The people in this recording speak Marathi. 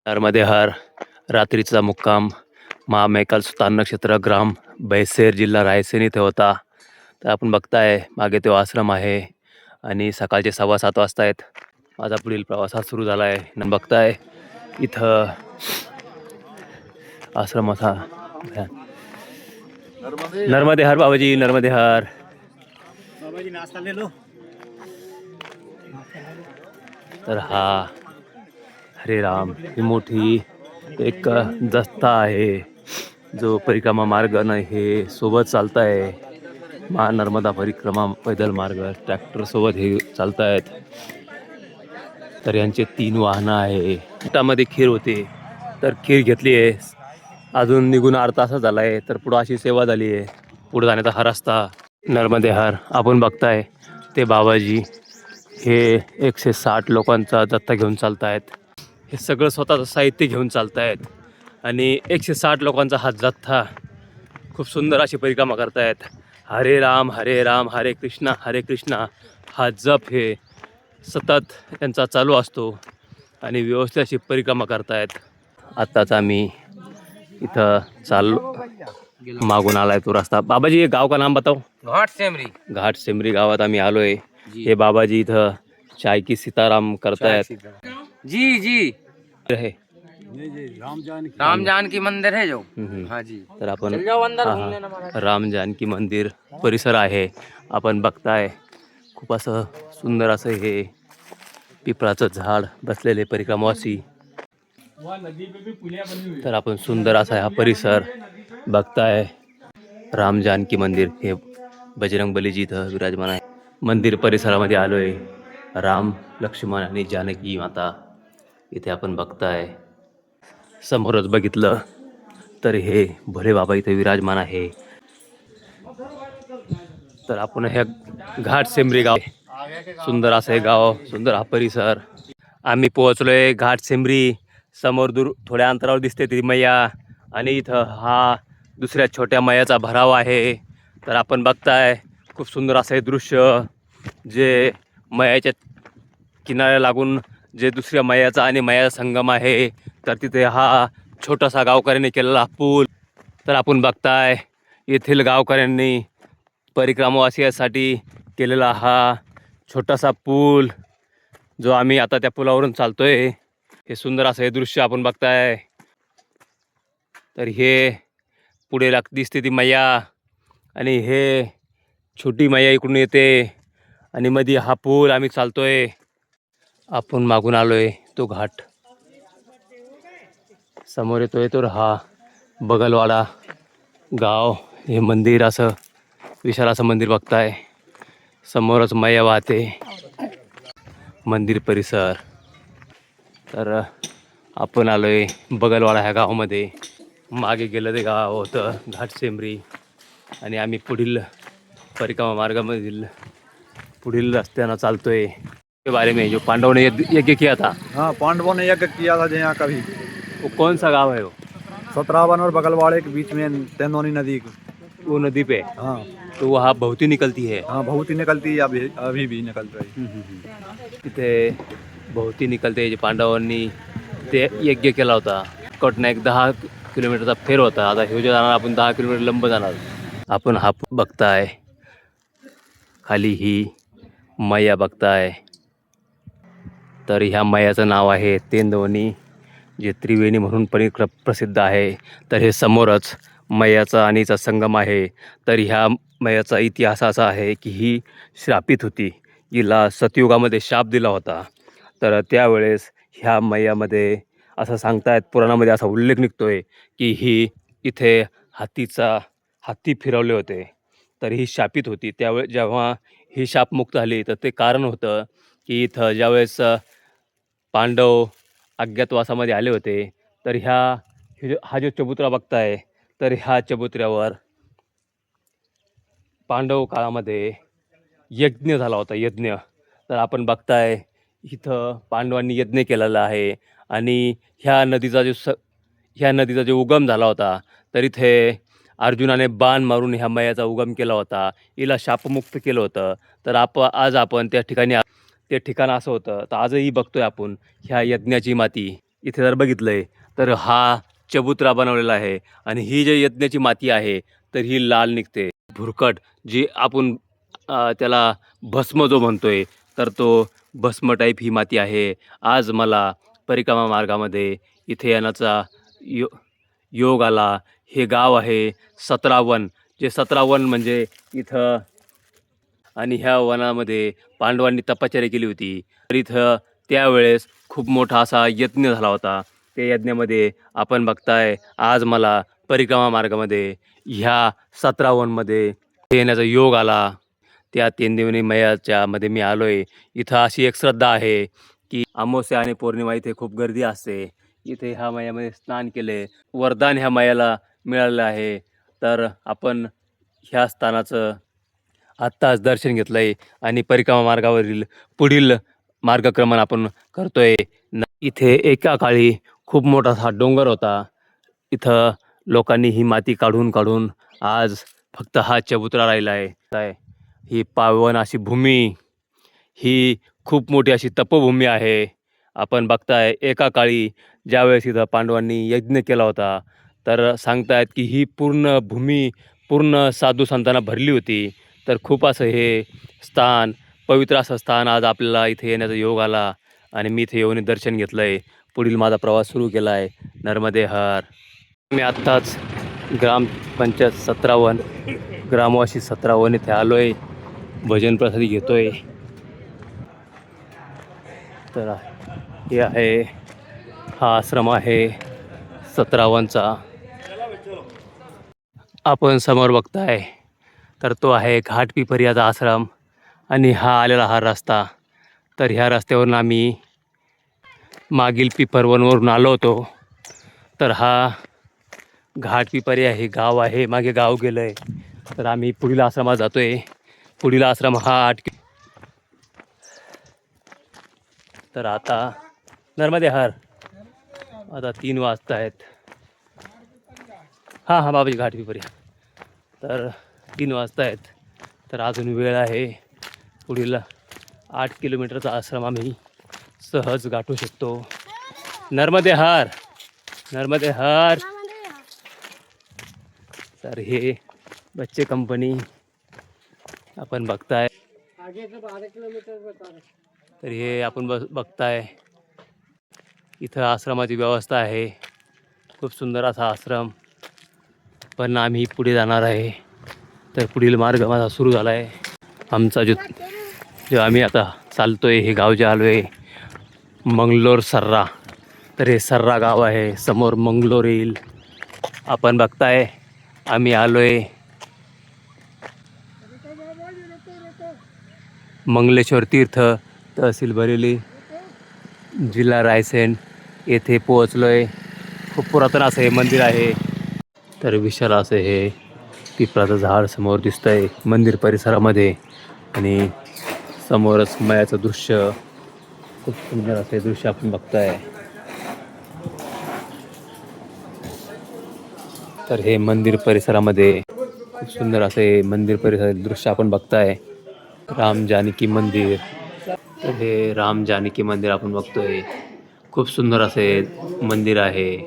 नर्मदे हर रात्रीचा मुक्काम महामैकाल सुतार नक्षत्र ग्राम बैसेर जिल्हा रायसेन इथे होता. तर आपण बघताय मागे तो आश्रम आहे आणि सकाळचे 7:15 वाजता आहेत. माझा पुढील प्रवास हा सुरू झाला आहे. न बघताय इथं आश्रम असा. नर्मदे हर बाबाजी, नर्मदे हर बाबाजी नाश्ता ले लो. तर हा हरे राम ही मोठी एक दस्ता आहे जो परिक्रमा मार्ग हे सोबत चालताय. नर्मदा परिक्रमा पैदल मार्ग ट्रॅक्टर सोबत हे चालतायत. तर यांचे 3 वाहनं आहे. त्यामध्ये खीर होते तर खीर घेतली आहे. अजून निघून अर्धा तास झाला आहे. तर पुढं अशी सेवा झाली आहे. पुढे जाण्याचा हा रस्ता नर्मदे हर आपण बघताय ते बाबाजी हे 160 लोकांचा जत्था घेऊन चालतायत. हे सगळं स्वतःचं साहित्य घेऊन चालतायत आणि 160 लोकांचा हा जत्था खूप सुंदर अशी परिक्रमा करतायत. हरे राम हरे कृष्णा हा जप हे सतत त्यांचा चालू असतो आणि व्यवस्थित अशी परिक्रमा करतायत. आत्ताच आम्ही इथं चाललो, मागून आलाय तो रस्ता. बाबाजी ये गाव का नाम बताओ. घाट सेमरी गावात आम्ही आलोय. हे बाबाजी इथं चाय की सीताराम करतायत. जी जी है राम जानकी मंदिर है जो. हाँ जी. तर आपण चल जाओ अंदर घूमने ना महाराज. राम जानकी मंदिर परिसर आहे. आपण बघताय खूप असं सुंदर असं हे पिपळाचं झाड बसलेले परिक्रमावासी. तर आपण सुंदर असा हा परिसर बघताय. राम जानकी मंदिर हे बजरंग बलीजी इथं विराजमान आहे. मंदिर परिसरामध्ये आलोय. राम लक्ष्मण आणि जानकी माता इथे आपण बघताय. समोरच बघितलं तर हे भोले बाबा इथे विराजमान आहे. तर आपण हे घाट सेमरी गाव, सुंदर असं हे गाव, सुंदर हा परिसर. आम्ही पोहोचलोय घाट सेमरी. समोर दूर थोड्या अंतरावर दिसते ती मैया आणि इथं हा दुसऱ्या छोट्या मैयाचा भराव आहे. तर आपण बघताय खूप सुंदर असं हे दृश्य जे मैयाच्या किनाऱ्या लागून जे दुसऱ्या मैयाचा आणि मैयाचा संगम आहे. तर तिथे हा छोटासा गावकऱ्यांनी केलेला पूल. तर आपण बघताय येथील गावकऱ्यांनी परिक्रमावासियांसाठी केलेला हा छोटासा पूल जो आम्ही आता त्या पुलावरून चालतोय. हे सुंदर असं हे दृश्य आपण बघताय. तर हे पुढे दिसते ती मैया आणि हे छोटी मैया इकडून येते आणि मध्ये हा पूल आम्ही चालतोय. आपण मागून आलोय तो घाट. समोर येतोय तर हा बगलवाडा गाव. हे मंदिर असं विशाल असं मंदिर बघताय. समोरच मैया वाहते. मंदिर परिसर. तर आपण आलोय बगलवाडा ह्या गावामध्ये. मागे गेलं ते गाव होतं घाट सेमरी आणि आम्ही पुढील परिक्रमा मार्गामधील पुढील रस्त्यानं चालतोय. के बारे में जो पांडवों ने यज्ञ किया था. हाँ, पांडवों ने यज्ञ किया था यहाँ कभी. वो कौन सा गांव है वो. सतरावन और बगलवाड़े के बीच में तेंदोनी नदी. वो नदी पे. हाँ तो वहाँ बहुती निकलती है. हाँ, बहुत ही निकलती है. अभी भी निकल रही. तिथे बहुती निकलते. जे पांडवांनी ते यज्ञ केला होता. कटना एक 10 किलोमीटरचा फेर होता. आता हे जाणार आपण 10 किलोमीटर लंब जाणार. आपण हा बघताय खाली ही मैया बघताय. तर ह्या मैयाचं नाव आहे तेंदवणी, जे त्रिवेणी म्हणून प्रसिद्ध आहे. तर हे समोरच मैयाचा आणीचा संगम आहे. तर ह्या मैयाचा इतिहास असा आहे की ही श्रापित होती. हिला सतयुगामध्ये शाप दिला होता. तर त्यावेळेस ह्या मैयामध्ये असं सांगतायत, पुराणामध्ये असा उल्लेख निघतोय की ही इथे हत्ती फिरवले होते. तर ही शापित होती. त्यावेळेस जेव्हा ही शापमुक्त झाली तर ते कारण होतं की इथं ज्यावेळेस पांडव अज्ञातवासामध्ये आले होते. तर हा जो चबुतरा बघताय तर ह्या चबुतऱ्यावर पांडव काळामध्ये यज्ञ झाला होता. यज्ञ. तर आपण बघताय इथं पांडवांनी यज्ञ केलेला आहे आणि ह्या नदीचा जो उगम झाला होता तर इथे अर्जुनाने बाण मारून ह्या मैयाचा उगम केला होता. हिला शापमुक्त केलं होतं. तर आज आपण त्या ठिकाण असं होतं. तर आजही बघतोय आपण ह्या यज्ञाची माती इथे जर बघितलंय तर हा चबुतरा बनवलेला आहे आणि ही जी यज्ञाची माती आहे तर ही लाल निघते. भुरकट जी आपण त्याला भस्म जो म्हणतोय तर तो भस्म टाईप ही माती आहे. आज मला परिक्रमा मार्गामध्ये इथे येण्याचा योग आला. हे गाव आहे 17 जे 17 म्हणजे इथं आणि ह्या वनामध्ये पांडवांनी तपश्चर्या केली होती. तर इथं त्यावेळेस खूप मोठा असा यज्ञ झाला होता. त्या यज्ञामध्ये आपण बघताय आज मला परिक्रमा मार्गामध्ये ह्या 17 येण्याचा योग आला. त्या तेंदिवनी मैयाच्या मध्ये मी आलो आहे. इथं अशी एक श्रद्धा आहे की अमावस्या आणि पौर्णिमा इथे खूप गर्दी असते. इथे ह्या मैयामध्ये स्नान केले, वरदान ह्या मैयाला मिळालेलं आहे. तर आपण ह्या स्थानाचं आत्ताच दर्शन घेतलं आहे आणि परिक्रमा मार्गावरील पुढील मार्गक्रमण आपण करतोय. इथे एका काळी खूप मोठा हा डोंगर होता. इथं लोकांनी ही माती काढून काढून आज फक्त हा चबुतरा राहिला आहे. ही पावन अशी भूमी, ही खूप मोठी अशी तपोभूमी आहे. आपण बघताय एका काळी ज्यावेळेस इथं पांडवांनी यज्ञ केला होता तर सांगतायत की ही पूर्ण भूमी पूर्ण साधू संतांना भरली होती. तर खूप असं हे स्थान पवित्र असं स्थान आज आपल्याला इथे येण्याचा योग आला आणि मी इथे येऊन दर्शन घेतलं आहे. पुढील माझा प्रवास सुरू केला आहे नर्मदे हर. मी आत्ताच ग्रामपंचायत 17 ग्रामवासी 17 इथे आलो आहे. भजन प्रसादी घेतो आहे. तर हे आहे हा आश्रम आहे 17चा. आपण समोर बघताय तर तो आहे घाटपिपरियाचा आश्रम आणि हा आलेला हा रस्ता. तर ह्या रस्त्यावरून आम्ही मागील पिपरवनवरून आलो होतो. तर हा घाटपिपरिया हे गाव आहे. मागे गाव गेलं आहे. तर आम्ही पुढील आश्रमात जातो आहे. पुढील आश्रम हा 8 तर आता नर्मदे हर. आता 3 वाजता आहेत. हां बाबाजी घाटपिपरिया. तर 3 वाजता आहेत. तर अजून वेळ आहे. पुढील 8 किलोमीटरचा आश्रम आम्ही सहज गाठू शकतो. नर्मदे हर, नर्मदे हर. तर हे बच्चे कंपनी आपण बघताय. तर हे आपण बघताय इथं आश्रमाची व्यवस्था आहे. खूप सुंदर असा आश्रम. पण आम्ही पुढे जाणार आहे. तर पुढील मार्ग माझा सुरू झाला आहे. आमचा जो आम्ही आता चालतोय हे गाव जे आलो आहे मंगलोर सर्रा. तर हे सर्रा गाव आहे. समोर मंगलोर येईल. आपण बघताय आम्ही आलो आहे मंगलेश्वर तीर्थ तहसील बरेली जिल्हा रायसेन येथे पोहोचलो आहे. खूप पुरातन असं हे मंदिर आहे. तर विशाल असं हे पिपळाचं झाड समोर दिसतंय मंदिर परिसरामध्ये आणि समोरच मयाचं दृश्य खूप सुंदर असे दृश्य आपण बघताय. तर हे मंदिर परिसरामध्ये खूप सुंदर असे मंदिर परिसरातील दृश्य आपण बघताय. राम जानकी मंदिर. तर हे राम जानकी मंदिर आपण बघतोय. खूप सुंदर असे मंदिर आहे.